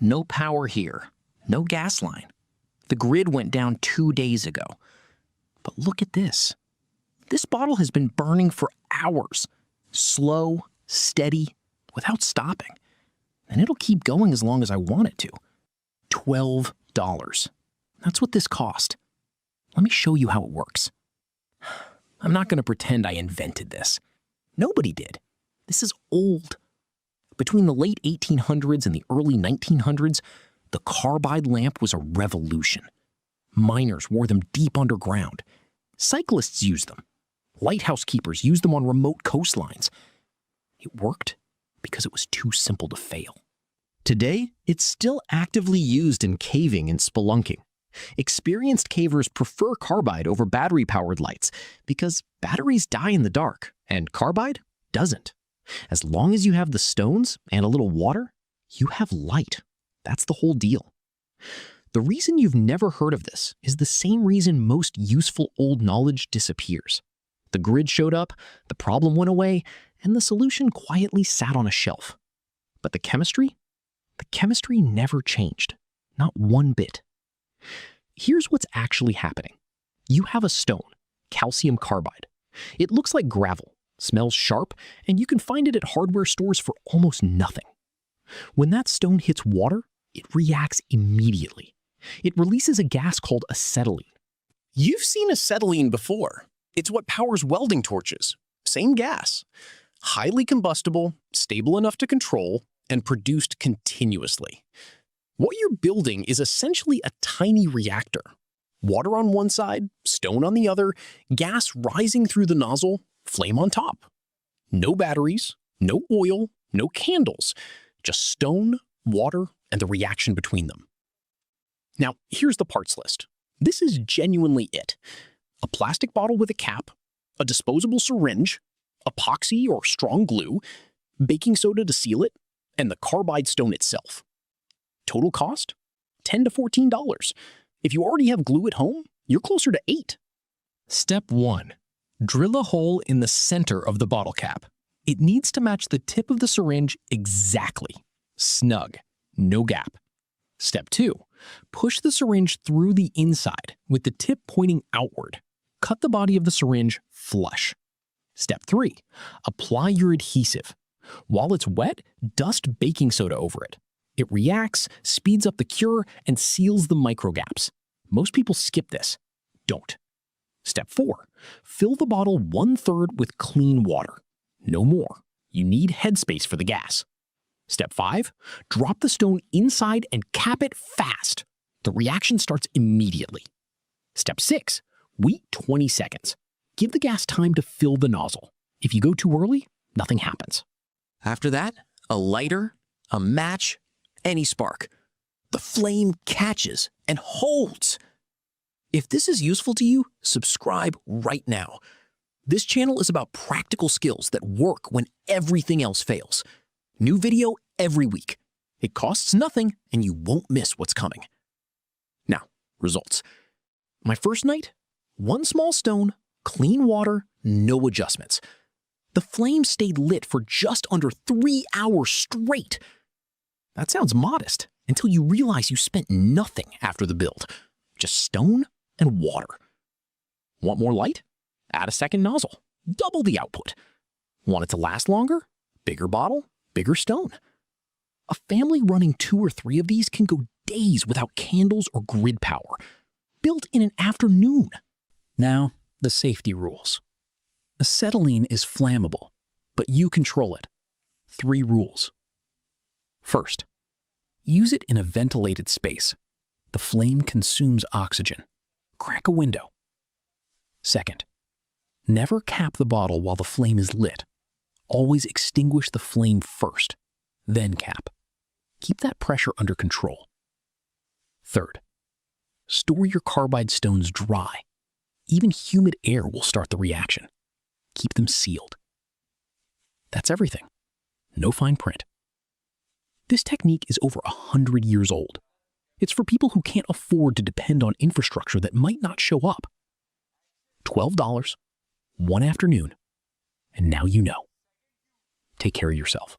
No power here. No gas line. The grid went down 2 days ago. But look at this. This bottle has been burning for hours. Slow, steady, without stopping. And it'll keep going as long as I want it to. $12. That's what this cost. Let me show you how it works. I'm not going to pretend I invented this. Nobody did. This is old. Between the late 1800s and the early 1900s, the carbide lamp was a revolution. Miners wore them deep underground. Cyclists used them. Lighthouse keepers used them on remote coastlines. It worked because it was too simple to fail. Today, it's still actively used in caving and spelunking. Experienced cavers prefer carbide over battery-powered lights because batteries die in the dark, and carbide doesn't. As long as you have the stones and a little water, you have light. That's the whole deal. The reason you've never heard of this is the same reason most useful old knowledge disappears. The grid showed up, the problem went away, and the solution quietly sat on a shelf. But the chemistry? The chemistry never changed. Not one bit. Here's what's actually happening. You have a stone, calcium carbide. It looks like gravel, smells sharp, and you can find it at hardware stores for almost nothing. When that stone hits water, it reacts immediately. It releases a gas called acetylene. You've seen acetylene before. It's what powers welding torches. Same gas. Highly combustible, stable enough to control, and produced continuously. What you're building is essentially a tiny reactor. Water on one side, stone on the other, gas rising through the nozzle, flame on top. No batteries, no oil, no candles, just stone, water, and the reaction between them. Now, here's the parts list. This is genuinely it. A plastic bottle with a cap, a disposable syringe, epoxy or strong glue, baking soda to seal it, and the carbide stone itself. Total cost? $10 to $14. If you already have glue at home, you're closer to $8. Step 1. Drill a hole in the center of the bottle cap. It needs to match the tip of the syringe exactly. Snug. No gap. Step 2. Push the syringe through the inside with the tip pointing outward. Cut the body of the syringe flush. Step 3. Apply your adhesive. While it's wet, dust baking soda over it. It reacts, speeds up the cure, and seals the microgaps. Most people skip this. Don't. Step 4. Fill the bottle 1/3 with clean water. No more. You need headspace for the gas. Step 5. Drop the stone inside and cap it fast. The reaction starts immediately. Step 6. Wait 20 seconds. Give the gas time to fill the nozzle. If you go too early, nothing happens. After that, a lighter, a match, any spark. The flame catches and holds. If this is useful to you, subscribe right now. This channel is about practical skills that work when everything else fails. New video every week. It costs nothing and you won't miss what's coming. Now, results. My first night, 1 small stone, clean water, no adjustments. The flame stayed lit for just under 3 hours straight. That sounds modest until you realize you spent nothing after the build. Just stone and water. Want more light? Add a second nozzle. Double the output. Want it to last longer? Bigger bottle, bigger stone. A family running 2 or 3 of these can go days without candles or grid power. Built in an afternoon. Now, the safety rules. Acetylene is flammable, but you control it. 3 rules. First, use it in a ventilated space. The flame consumes oxygen. Crack a window. Second, never cap the bottle while the flame is lit. Always extinguish the flame first, then cap. Keep that pressure under control. Third, store your carbide stones dry. Even humid air will start the reaction. Keep them sealed. That's everything. No fine print. This technique is over 100 years old. It's for people who can't afford to depend on infrastructure that might not show up. $12, 1 afternoon, and now you know. Take care of yourself.